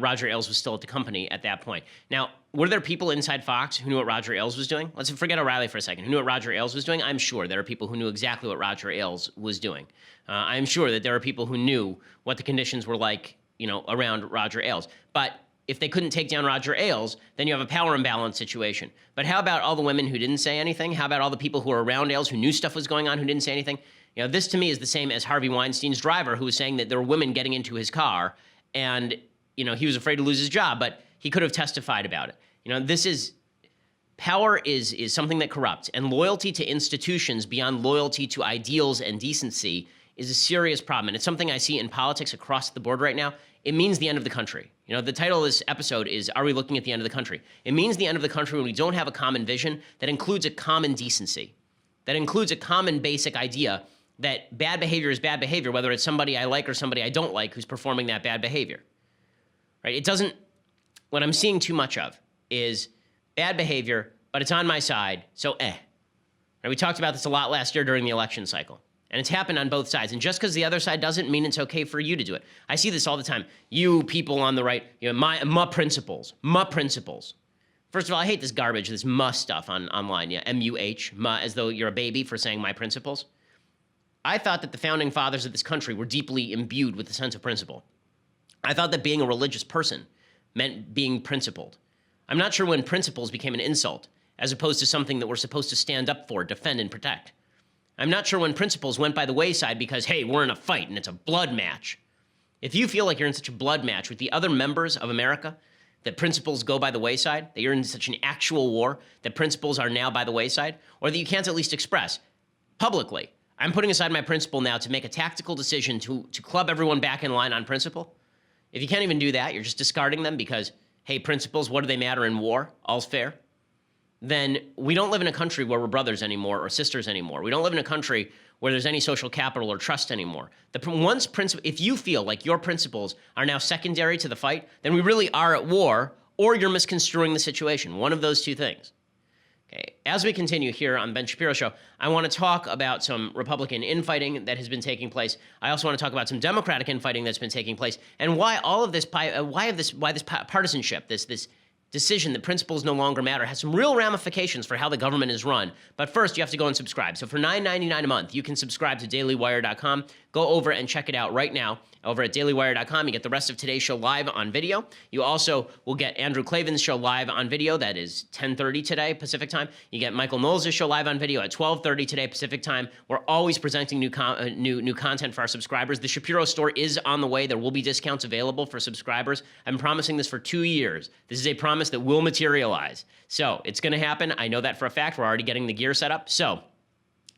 Roger Ailes was still at the company at that point. Now, were there people inside Fox who knew what Roger Ailes was doing? Let's forget O'Reilly for a second. Who knew what Roger Ailes was doing? I'm sure there are people who knew exactly what Roger Ailes was doing. I'm sure that there are people who knew what the conditions were like, around Roger Ailes. But if they couldn't take down Roger Ailes, then you have a power imbalance situation. But how about all the women who didn't say anything? How about all the people who were around Ailes who knew stuff was going on who didn't say anything? This to me is the same as Harvey Weinstein's driver who was saying that there were women getting into his car and, he was afraid to lose his job, but he could have testified about it. Power is something that corrupts, and loyalty to institutions beyond loyalty to ideals and decency is a serious problem. And it's something I see in politics across the board right now. It means the end of the country. The title of this episode is, Are We Looking at the End of the Country? It means the end of the country when we don't have a common vision that includes a common decency, that includes a common basic idea that bad behavior is bad behavior, whether it's somebody I like or somebody I don't like who's performing that bad behavior. Right? What I'm seeing too much of is bad behavior, but it's on my side, so Right? We talked about this a lot last year during the election cycle. And it's happened on both sides. And just because the other side doesn't mean it's okay for you to do it. I see this all the time. You people on the right, my principles. First of all, I hate this garbage, this muh stuff online. M-U-H, muh, as though you're a baby for saying my principles. I thought that the founding fathers of this country were deeply imbued with the sense of principle. I thought that being a religious person meant being principled. I'm not sure when principles became an insult, as opposed to something that we're supposed to stand up for, defend, and protect. I'm not sure when principles went by the wayside because, hey, we're in a fight and it's a blood match. If you feel like you're in such a blood match with the other members of America, that principles go by the wayside, that you're in such an actual war, that principles are now by the wayside, or that you can't at least express publicly, I'm putting aside my principle now to make a tactical decision to club everyone back in line on principle. If you can't even do that, you're just discarding them because, hey, principles, what do they matter in war? All's fair. Then we don't live in a country where we're brothers anymore or sisters anymore. We don't live in a country where there's any social capital or trust anymore. If you feel like your principles are now secondary to the fight, then we really are at war, or you're misconstruing the situation. One of those two things. Okay. As we continue here on the Ben Shapiro Show, I want to talk about some Republican infighting that has been taking place. I also want to talk about some Democratic infighting that's been taking place, and why all of this, why this partisanship, this decision that principles no longer matter has some real ramifications for how the government is run. But first, you have to go and subscribe. So for $9.99 a month, you can subscribe to dailywire.com. Go over and check it out right now. Over at dailywire.com, you get the rest of today's show live on video. You also will get Andrew Klavan's show live on video. That is 10:30 today, Pacific time. You get Michael Knowles' show live on video at 12:30 today, Pacific time. We're always presenting new content for our subscribers. The Shapiro store is on the way. There will be discounts available for subscribers. I'm promising this for 2 years. This is a promise that will materialize. So it's going to happen. I know that for a fact. We're already getting the gear set up. So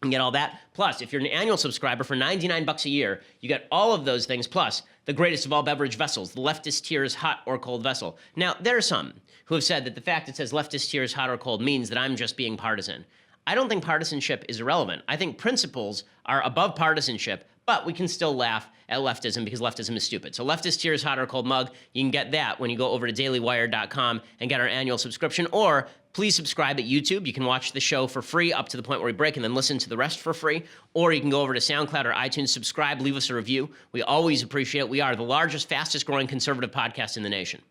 and get all that. Plus, if you're an annual subscriber for $99 a year, you get all of those things, plus the greatest of all beverage vessels, the Leftist Tears hot or cold vessel. Now, there are some who have said that the fact it says Leftist Tears hot or cold means that I'm just being partisan. I don't think partisanship is irrelevant. I think principles are above partisanship, but we can still laugh at leftism because leftism is stupid. So Leftist Tears hot or cold mug, you can get that when you go over to dailywire.com and get our annual subscription, or please subscribe at YouTube. You can watch the show for free up to the point where we break and then listen to the rest for free. Or you can go over to SoundCloud or iTunes, subscribe, leave us a review. We always appreciate it. We are the largest, fastest growing conservative podcast in the nation.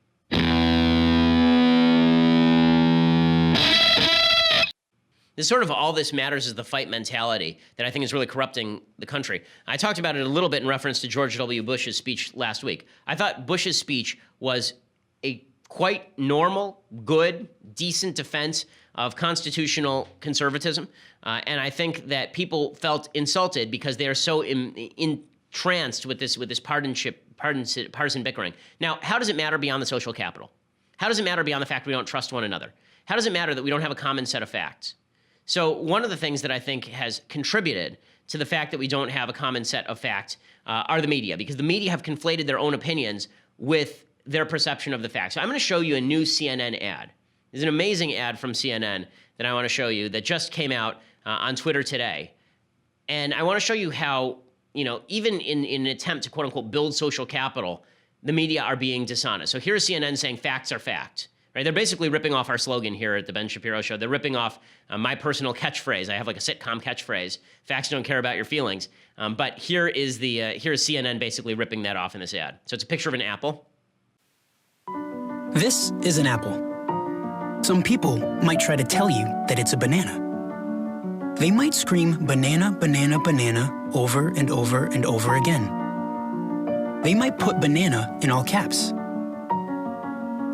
This sort of all this matters is the fight mentality that I think is really corrupting the country. I talked about it a little bit in reference to George W. Bush's speech last week. I thought Bush's speech was a quite normal, good, decent defense of constitutional conservatism. And I think that people felt insulted because they are so entranced with this partisan bickering. Now, how does it matter beyond the social capital? How does it matter beyond the fact we don't trust one another? How does it matter that we don't have a common set of facts? So one of the things that I think has contributed to the fact that we don't have a common set of facts are the media, because the media have conflated their own opinions with their perception of the facts. So I'm going to show you a new CNN ad. There's an amazing ad from CNN that I want to show you that just came out on Twitter today. And I want to show you how, even in an attempt to quote unquote build social capital, the media are being dishonest. So here's CNN saying facts are fact. Right? They're basically ripping off our slogan here at the Ben Shapiro Show. They're ripping off my personal catchphrase. I have like a sitcom catchphrase. Facts don't care about your feelings. But here's CNN basically ripping that off in this ad. So it's a picture of an apple.
This is an apple. Some people might try to tell you that it's a banana. They might scream banana, banana, banana over and over and over again. They might put banana in all caps.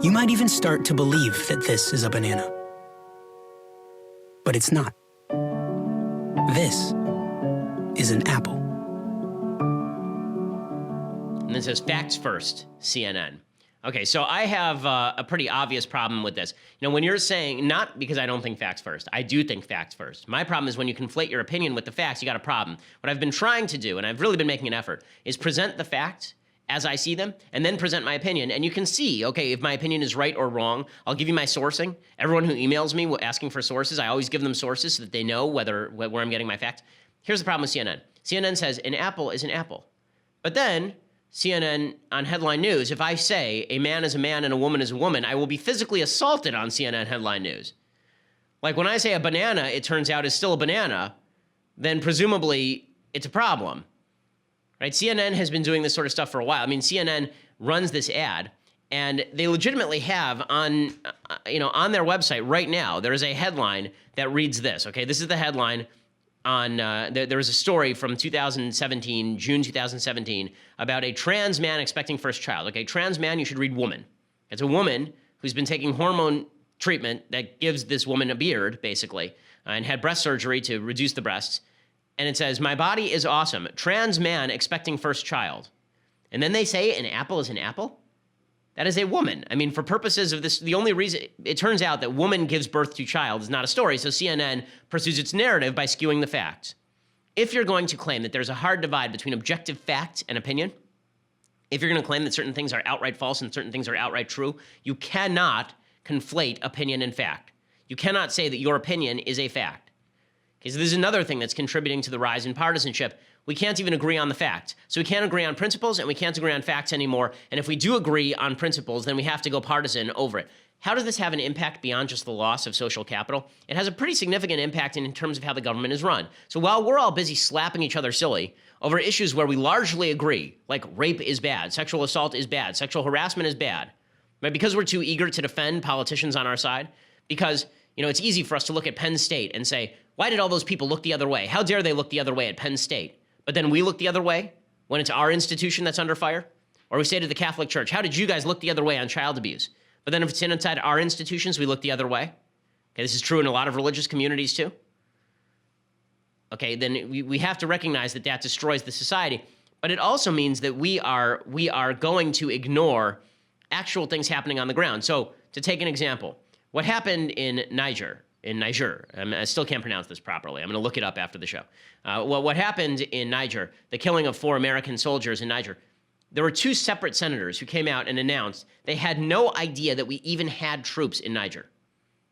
You might even start to believe that this is a banana. But it's not. This is an apple.
And then it says facts first, CNN. Okay, so I have a pretty obvious problem with this. When you're saying, not because I don't think facts first, I do think facts first. My problem is when you conflate your opinion with the facts, you got a problem. What I've been trying to do, and I've really been making an effort, is present the facts as I see them, and then present my opinion. And you can see, okay, if my opinion is right or wrong. I'll give you my sourcing. Everyone who emails me asking for sources, I always give them sources so that they know where I'm getting my facts. Here's the problem with CNN. CNN says an apple is an apple. But then CNN on headline news, if I say a man is a man and a woman is a woman, I will be physically assaulted on CNN headline news. Like when I say a banana, it turns out is still a banana, then presumably it's a problem. Right? CNN has been doing this sort of stuff for a while. I mean, CNN runs this ad, and they legitimately have on their website right now, there is a headline that reads this. Okay, this is the headline on, there was a story from 2017, June 2017, about a trans man expecting first child. Okay, trans man, you should read woman. It's a woman who's been taking hormone treatment that gives this woman a beard, basically, and had breast surgery to reduce the breasts. And it says, my body is awesome. Trans man expecting first child. And then they say an apple is an apple? That is a woman. I mean, for purposes of this, the only reason, it turns out that woman gives birth to child is not a story, so CNN pursues its narrative by skewing the facts. If you're going to claim that there's a hard divide between objective fact and opinion, if you're going to claim that certain things are outright false and certain things are outright true, you cannot conflate opinion and fact. You cannot say that your opinion is a fact. Okay, so this is another thing that's contributing to the rise in partisanship. We can't even agree on the facts. So we can't agree on principles and we can't agree on facts anymore. And if we do agree on principles, then we have to go partisan over it. How does this have an impact beyond just the loss of social capital? It has a pretty significant impact in terms of how the government is run. So while we're all busy slapping each other silly over issues where we largely agree, like rape is bad, sexual assault is bad, sexual harassment is bad, right? Because we're too eager to defend politicians on our side, because, you know, it's easy for us to look at Penn State and say, why did all those people look the other way? How dare they look the other way at Penn State? But then we look the other way when it's our institution that's under fire? Or we say to the Catholic Church, how did you guys look the other way on child abuse? But then if it's inside our institutions, we look the other way. Okay, this is true in a lot of religious communities too. Okay, then we have to recognize that that destroys the society. But it also means that we are going to ignore actual things happening on the ground. So to take an example, what happened in Niger, I still can't pronounce this properly. I'm going to look it up after the show. What happened in Niger, the killing of 4 American soldiers in Niger, there were 2 separate senators who came out and announced they had no idea that we even had troops in Niger.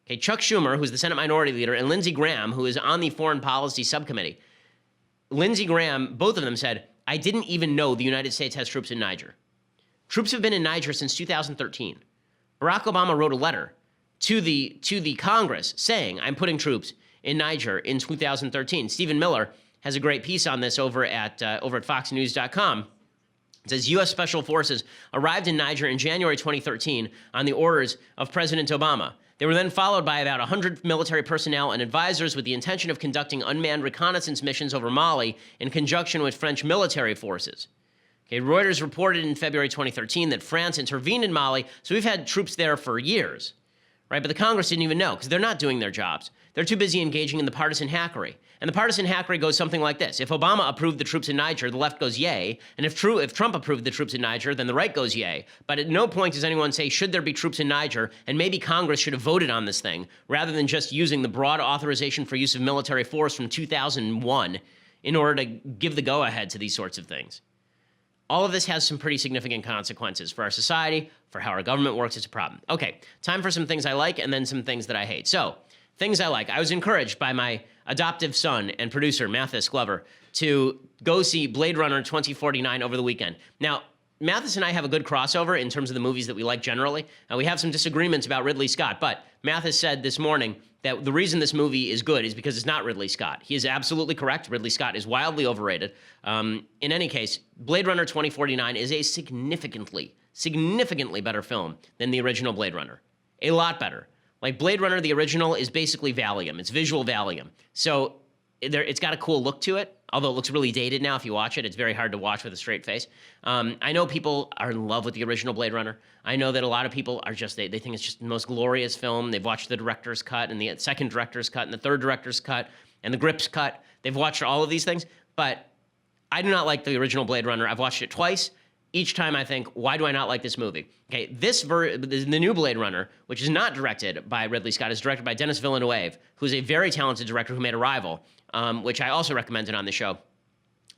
Okay, Chuck Schumer, who's the Senate Minority Leader, and Lindsey Graham, who is on the Foreign Policy Subcommittee. Lindsey Graham, both of them said, I didn't even know the United States has troops in Niger. Troops have been in Niger since 2013. Barack Obama wrote a letter to the Congress saying, I'm putting troops in Niger in 2013. Stephen Miller has a great piece on this over at foxnews.com. It says, U.S. Special Forces arrived in Niger in January 2013 on the orders of President Obama. They were then followed by about 100 military personnel and advisors with the intention of conducting unmanned reconnaissance missions over Mali in conjunction with French military forces. Okay, Reuters reported in February 2013 that France intervened in Mali, so we've had troops there for years, right? But the Congress didn't even know because they're not doing their jobs. They're too busy engaging in the partisan hackery. And the partisan hackery goes something like this. If Obama approved the troops in Niger, the left goes yay. And if Trump approved the troops in Niger, then the right goes yay. But at no point does anyone say, should there be troops in Niger? And maybe Congress should have voted on this thing rather than just using the broad authorization for use of military force from 2001 in order to give the go-ahead to these sorts of things. All of this has some pretty significant consequences for our society, for how our government works. It's a problem. Okay, time for some things I like and then some things that I hate. So, things I like. I was encouraged by my adoptive son and producer, Mathis Glover, to go see Blade Runner 2049 over the weekend. Now, Mathis and I have a good crossover in terms of the movies that we like generally. We have some disagreements about Ridley Scott, but Mathis said this morning that the reason this movie is good is because it's not Ridley Scott. He is absolutely correct. Ridley Scott is wildly overrated. In any case, Blade Runner 2049 is a significantly better film than the original Blade Runner. A lot better. Like Blade Runner, the original, is basically Valium. It's visual Valium. So it's got a cool look to it, although it looks really dated now if you watch it. It's very hard to watch with a straight face. I know people are in love with the original Blade Runner. I know that a lot of people are just, they think it's just the most glorious film. They've watched the director's cut and the second director's cut and the third director's cut and the Grips cut. They've watched all of these things, but I do not like the original Blade Runner. I've watched it twice. Each time I think, why do I not like this movie? Okay, the new Blade Runner, which is not directed by Ridley Scott, is directed by Denis Villeneuve, who's a very talented director who made Arrival, which I also recommended on the show.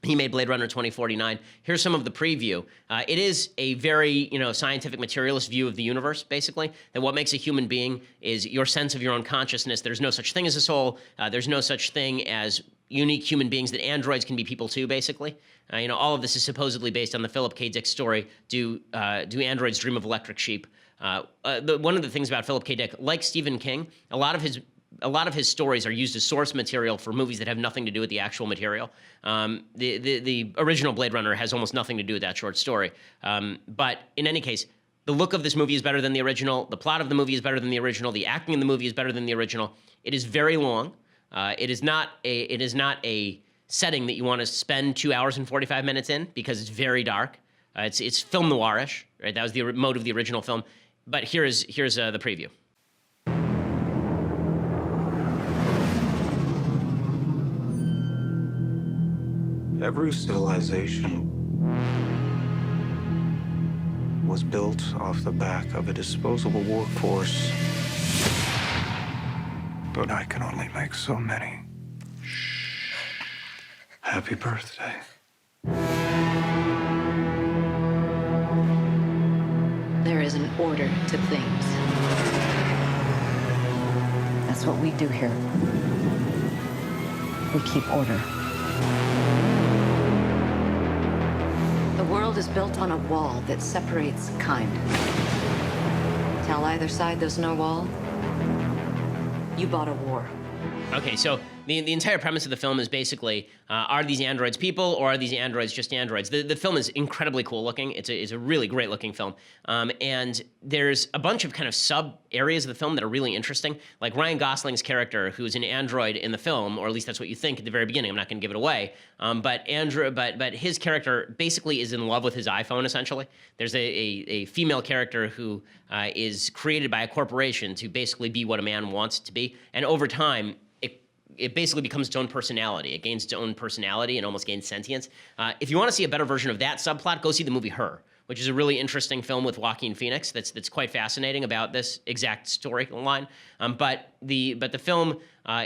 He made Blade Runner 2049. Here's some of the preview. It is a very, scientific materialist view of the universe, basically, that what makes a human being is your sense of your own consciousness. There's no such thing as a soul. There's no such thing as unique human beings, that androids can be people too, basically. All of this is supposedly based on the Philip K. Dick story, Do Androids Dream of Electric Sheep? One of the things about Philip K. Dick, like Stephen King, a lot of his stories are used as source material for movies that have nothing to do with the actual material. The original Blade Runner has almost nothing to do with that short story. But in any case, the look of this movie is better than the original. The plot of the movie is better than the original. The acting in the movie is better than the original. It is very long. It is not a setting that you want to spend 2 hours and 45 minutes in because it's very dark. It's film noirish, right? That was the mode of the original film. But here's the preview.
Every civilization was built off the back of a disposable workforce. But I can only make so many. Happy birthday.
There is an order to things. That's what we do here. We keep order. The world is built on a wall that separates kind. Tell either side there's no wall, you bought a war.
Okay, so The entire premise of the film is basically, are these androids people or are these androids just androids? The film is incredibly cool looking. It's a really great looking film. And there's a bunch of kind of sub areas of the film that are really interesting. Like Ryan Gosling's character, who's an android in the film, or at least that's what you think at the very beginning. I'm not going to give it away. But his character basically is in love with his iPhone, essentially. There's a female character who is created by a corporation to basically be what a man wants it to be. And over time, it basically becomes its own personality. It gains its own personality and almost gains sentience. If you want to see a better version of that subplot, go see the movie Her, which is a really interesting film with Joaquin Phoenix that's quite fascinating about this exact storyline. But the film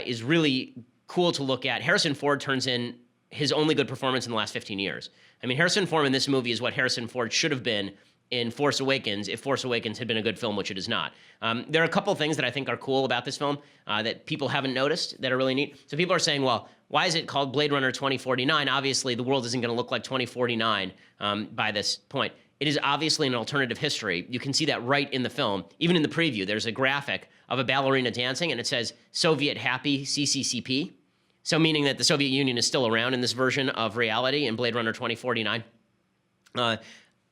is really cool to look at. Harrison Ford turns in his only good performance in the last 15 years. I mean, Harrison Ford in this movie is what Harrison Ford should have been in Force Awakens if Force Awakens had been a good film, which it is not. There are a couple of things that I think are cool about this film that people haven't noticed that are really neat. So people are saying, well, why is it called Blade Runner 2049? Obviously, the world isn't going to look like 2049 by this point. It is obviously an alternative history. You can see that right in the film. Even in the preview, there's a graphic of a ballerina dancing, and it says Soviet Happy CCCP. So meaning that the Soviet Union is still around in this version of reality in Blade Runner 2049.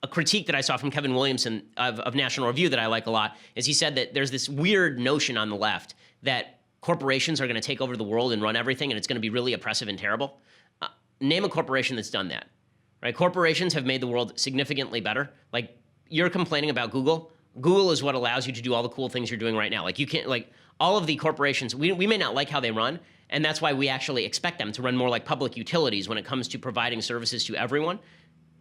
A critique that I saw from Kevin Williamson of National Review that I like a lot is he said that there's this weird notion on the left that corporations are going to take over the world and run everything, and it's going to be really oppressive and terrible. Name a corporation that's done that, right? Corporations have made the world significantly better. Like, you're complaining about Google. Google is what allows you to do all the cool things you're doing right now. Like, you can't, like, all of the corporations, we may not like how they run, and that's why we actually expect them to run more like public utilities when it comes to providing services to everyone.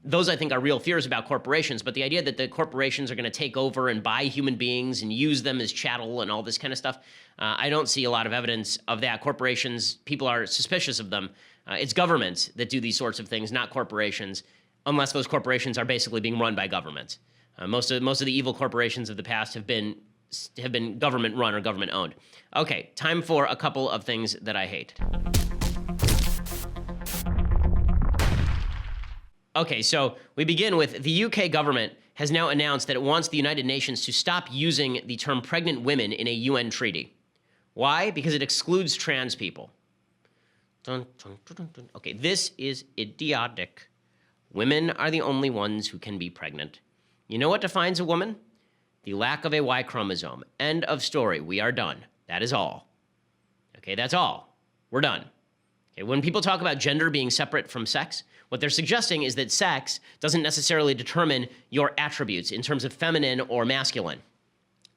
Those, I think, are real fears about corporations, but the idea that the corporations are going to take over and buy human beings and use them as chattel and all this kind of stuff, I don't see a lot of evidence of that. Corporations, people are suspicious of them. It's governments that do these sorts of things, not corporations, unless those corporations are basically being run by governments. Most of the evil corporations of the past have been government run or government owned. Okay, time for a couple of things that I hate. Okay, so we begin with the UK government has now announced that it wants the United Nations to stop using the term pregnant women in a UN treaty. Why? Because it excludes trans people. Dun, dun, dun, dun, dun. Okay, this is idiotic. Women are the only ones who can be pregnant. You know what defines a woman? The lack of a Y chromosome. End of story. We are done. That is all. Okay, that's all. We're done. Okay, when people talk about gender being separate from sex, what they're suggesting is that sex doesn't necessarily determine your attributes in terms of feminine or masculine.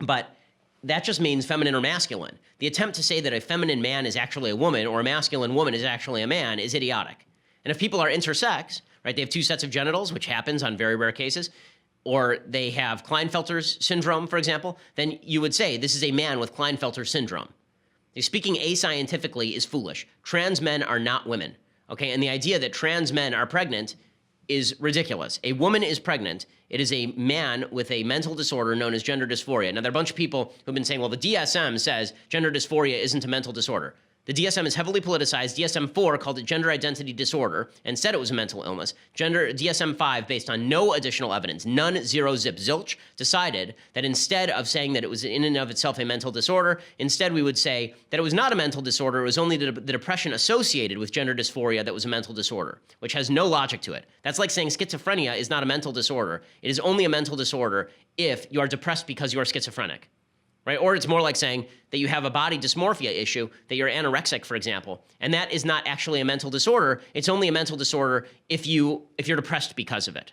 But that just means feminine or masculine. The attempt to say that a feminine man is actually a woman or a masculine woman is actually a man is idiotic. And if people are intersex, right, they have two sets of genitals, which happens on very rare cases, or they have Klinefelter's syndrome, for example, then you would say this is a man with Klinefelter syndrome. Speaking ascientifically is foolish. Trans men are not women. Okay, and the idea that trans men are pregnant is ridiculous. A woman is pregnant. It is a man with a mental disorder known as gender dysphoria. Now, there are a bunch of people who've been saying, well, the DSM says gender dysphoria isn't a mental disorder. The DSM is heavily politicized. DSM-4 called it gender identity disorder and said it was a mental illness. DSM-5, based on no additional evidence, none, zero, zip, zilch, decided that instead of saying that it was in and of itself a mental disorder, instead we would say that it was not a mental disorder, it was only the depression associated with gender dysphoria that was a mental disorder, which has no logic to it. That's like saying schizophrenia is not a mental disorder. It is only a mental disorder if you are depressed because you are schizophrenic. Right? Or it's more like saying that you have a body dysmorphia issue, that you're anorexic, for example, and that is not actually a mental disorder. It's only a mental disorder if you're depressed because of it.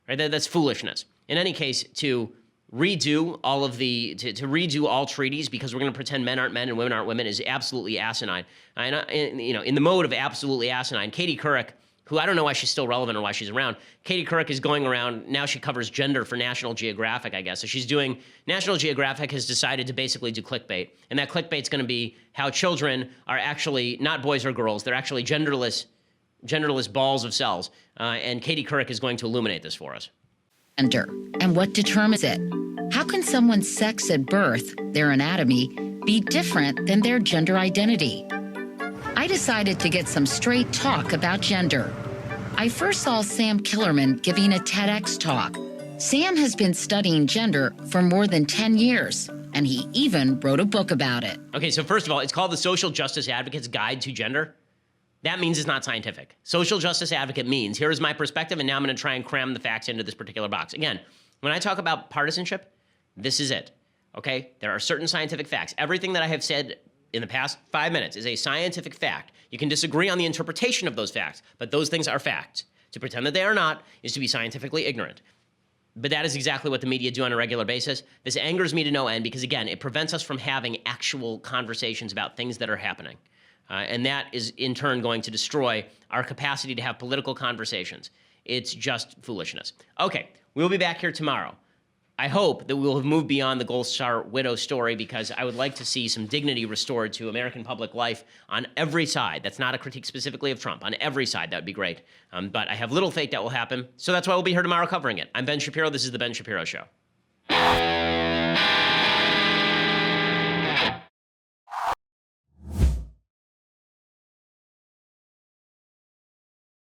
Right? That's foolishness. In any case, to redo all treaties because we're going to pretend men aren't men and women aren't women is absolutely asinine. In the mode of absolutely asinine, Katie Couric, who I don't know why she's still relevant or why she's around. Katie Couric is going around, now she covers gender for National Geographic, I guess. So she's doing, National Geographic has decided to basically do clickbait. And that clickbait's gonna be how children are actually not boys or girls, they're actually genderless balls of cells. And Katie Couric is going to illuminate this for us.
Gender, and what determines it? How can someone's sex at birth, their anatomy, be different than their gender identity? I decided to get some straight talk about gender. I first saw Sam Killerman giving a TEDx talk. Sam has been studying gender for more than 10 years. and he even wrote a book about it.
Okay, so first of all, it's called the Social Justice Advocate's Guide to Gender. That means it's not scientific. Social justice advocate means, here is my perspective, and now I'm going to try and cram the facts into this particular box. Again, when I talk about partisanship, this is it, okay? There are certain scientific facts. Everything that I have said in the past 5 minutes is a scientific fact. You can disagree on the interpretation of those facts, but those things are facts. To pretend that they are not is to be scientifically ignorant. But that is exactly what the media do on a regular basis. This angers me to no end because, again, it prevents us from having actual conversations about things that are happening. And that is, in turn, going to destroy our capacity to have political conversations. It's just foolishness. Okay, we'll be back here tomorrow. I hope that we will have moved beyond the Gold Star widow story because I would like to see some dignity restored to American public life on every side. That's not a critique specifically of Trump. On every side, that would be great. But I have little faith that will happen, so that's why we'll be here tomorrow covering it. I'm Ben Shapiro. This is The Ben Shapiro Show.